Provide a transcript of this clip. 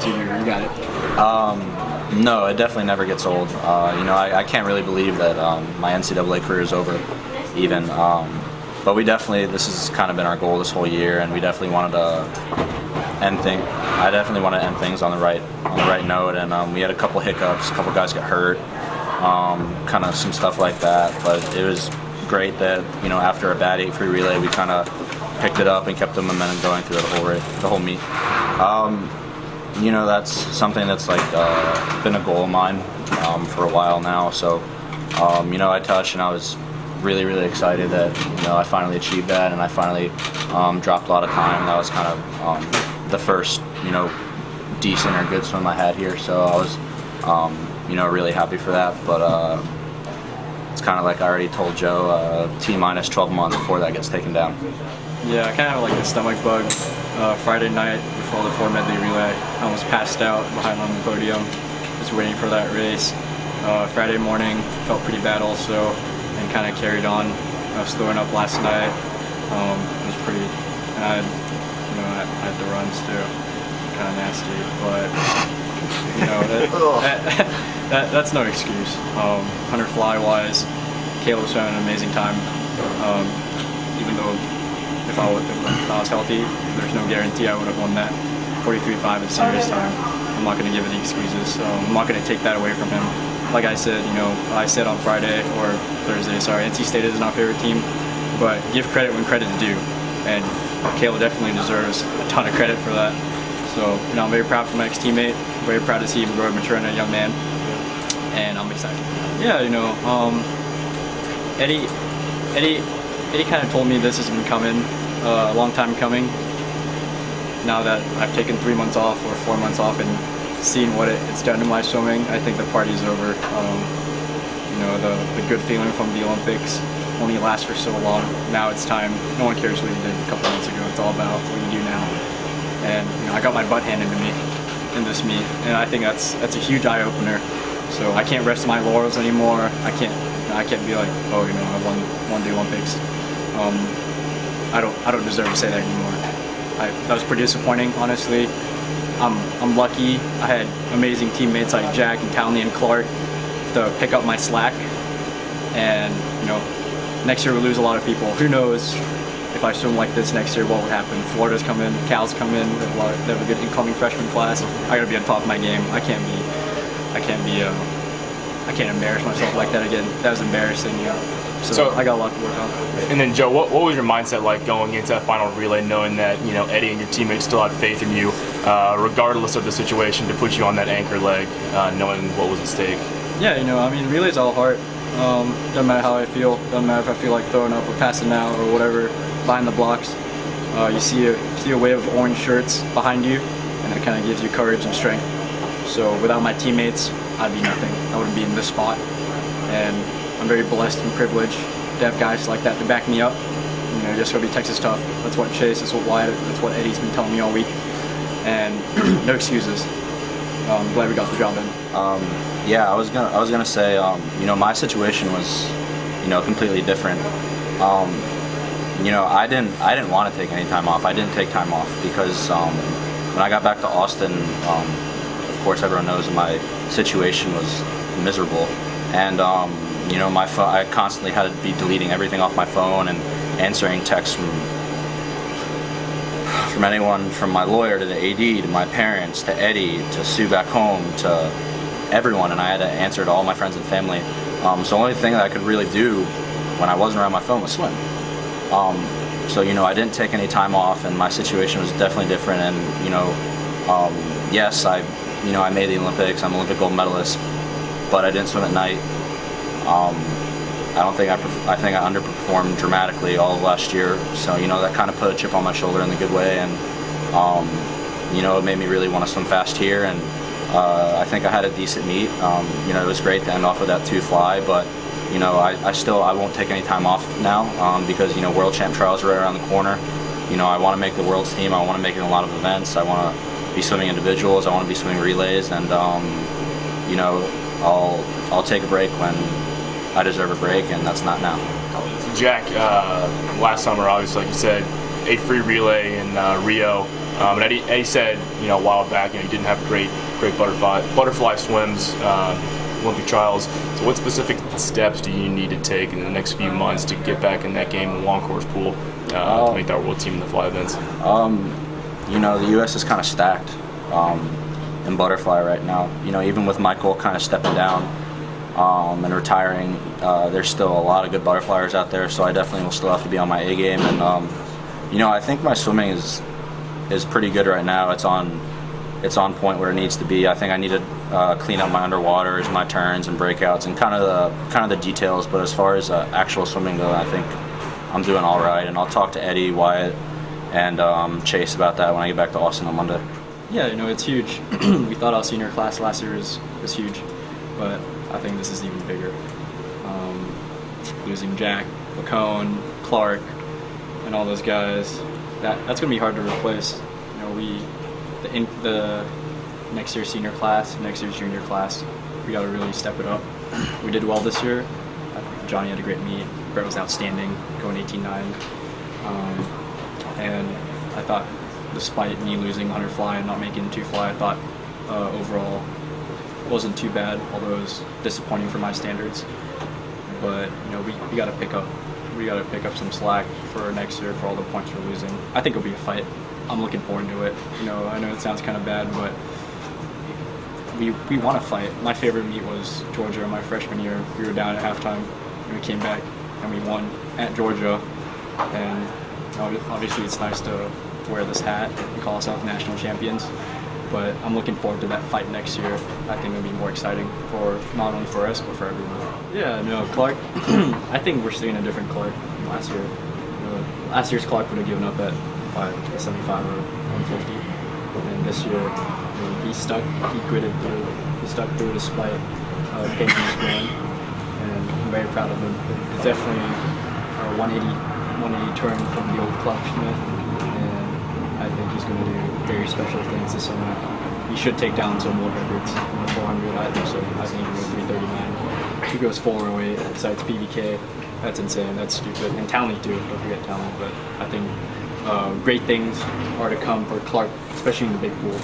Junior, you got it. No, it definitely never gets old. I can't really believe that my NCAA career is over, even. But this has kind of been our goal this whole year, and we definitely wanted to I definitely want to end things on the right note, and we had a couple hiccups, a couple guys got hurt, kind of some stuff like that. But it was great that after a bad 8-free relay, we kind of picked it up and kept the momentum going through the whole meet. That's something that's been a goal of mine for a while now. So I touched, and I was really, really excited that I finally achieved that, and I finally dropped a lot of time. That was kind of the first decent or good swim I had here. So I was really happy for that. But it's kind of like I already told Joe, T-minus 12 months before that gets taken down. Yeah, I kind of have like a stomach bug. Friday night before the 4 medley relay, I almost passed out behind on the podium, just waiting for that race. Friday morning felt pretty bad also, and kind of carried on. I was throwing up last night. It was pretty, and I had the runs too, kind of nasty. But that's no excuse. 100 fly wise, Caleb's having an amazing time. Even though if I was healthy, there's no guarantee I would have won that 43.5 in serious time. I'm not going to give any excuses. I'm not going to take that away from him. Like I said, I said on Friday or Thursday, sorry, NC State isn't our favorite team, but give credit when credit's due. And Caleb definitely deserves a ton of credit for that. So, I'm very proud for my ex-teammate, very proud to see him grow and mature in a young man, and I'm excited. Yeah, Eddie kind of told me this has been coming, a long time coming. Now that I've taken 3 months off or 4 months off and seen what it's done to my swimming, I think the party's over. The good feeling from the Olympics only lasts for so long. Now it's time. No one cares what you did a couple months ago. It's all about what you do now. And I got my butt handed to me in this meet, and I think that's a huge eye opener. So I can't rest my laurels anymore. I can't be like, oh, I won the Olympics. I don't deserve to say that anymore. That was pretty disappointing, honestly. I'm lucky. I had amazing teammates like Jack and Townley and Clark to pick up my slack. And next year we lose a lot of people. Who knows if I swim like this next year, what would happen? Florida's come in, Cal's come in. They have a good incoming freshman class. I gotta be on top of my game. I can't embarrass myself like that again. That was embarrassing. So I got a lot to work on. And then Joe, what was your mindset like going into that final relay, knowing that Eddie and your teammates still had faith in you, regardless of the situation, to put you on that anchor leg, knowing what was at stake? Yeah, relay's all heart. Doesn't matter how I feel. Doesn't matter if I feel like throwing up or passing out or whatever behind the blocks. You see a wave of orange shirts behind you, and it kind of gives you courage and strength. So without my teammates, I'd be nothing. I wouldn't be in this spot. And I'm very blessed and privileged to have guys like that to back me up. Just gotta be Texas tough. That's what Chase, that's what Wyatt, that's what Eddie's been telling me all week. And no excuses. I'm glad we got the job in. Yeah, I was gonna say, my situation was, completely different. I didn't want to take any time off. I didn't take time off because when I got back to Austin, of course everyone knows my situation was miserable, and my phone, I constantly had to be deleting everything off my phone and answering texts from anyone, from my lawyer to the AD to my parents to Eddie to Sue back home to everyone, and I had to answer to all my friends and family. So the only thing that I could really do when I wasn't around my phone was swim. So I didn't take any time off, and my situation was definitely different. And yes, I made the Olympics. I'm an Olympic gold medalist, but I didn't swim at night. I think I underperformed dramatically all of last year. So that kind of put a chip on my shoulder in the good way, and it made me really want to swim fast here. And I think I had a decent meet. It was great to end off with that 2 fly, but I won't take any time off now because World Champ Trials are right around the corner. I want to make the World's team. I want to make it in a lot of events. I want to be swimming individuals. I want to be swimming relays, and I'll take a break when I deserve a break, and that's not now. Jack, last summer, obviously, like you said, 8 free relay in Rio. And Eddie said, a while back, you didn't have great butterfly swims, Olympic trials. So what specific steps do you need to take in the next few months to get back in that game in the long course pool to make that world team in the fly events? The U.S. is kind of stacked in butterfly right now. Even with Michael kind of stepping down and retiring, there's still a lot of good butterflyers out there. So I definitely will still have to be on my A game. And I think my swimming is pretty good right now. It's on point where it needs to be. I think I need to clean up my underwaters, my turns and breakouts, and kind of the details. But as far as actual swimming goes, I think I'm doing all right. And I'll talk to Eddie, Wyatt, and Chase about that when I get back to Austin on Monday. Yeah, it's huge. We thought our senior class last year was huge, but I think this is even bigger. Losing Jack, Lacone, Clark, and all those guys, that's gonna be hard to replace. The next year's senior class, next year's junior class, we got to really step it up. We did well this year. I think Johnny had a great meet. Brett was outstanding, going 18-9. And I thought, despite me losing 100 fly and not making 2 fly, I thought overall it wasn't too bad, although it was disappointing for my standards. But we got to pick up some slack for next year for all the points we're losing. I think it'll be a fight. I'm looking forward to it. I know it sounds kind of bad, but we want to fight. My favorite meet was Georgia my freshman year. We were down at halftime, and we came back, and we won at Georgia. And obviously it's nice to wear this hat and call ourselves national champions. But I'm looking forward to that fight next year. I think it'll be more exciting for not only for us, but for everyone. Yeah, Clark, I think we're seeing a different Clark than last year. Last year's Clark would have given up at 75 or 150. And this year, he gritted through. He stuck through despite pain in his groin. And I'm very proud of him. It's definitely a 180 turn from the old Clark Smith. And I think he's going to do very special things this summer. He should take down some world records in the 400. I think so. I think he goes 339. He goes 408 besides PBK. That's insane. That's stupid. And Townley too. Don't forget Townley. But I think great things are to come for Clark, especially in the big pool.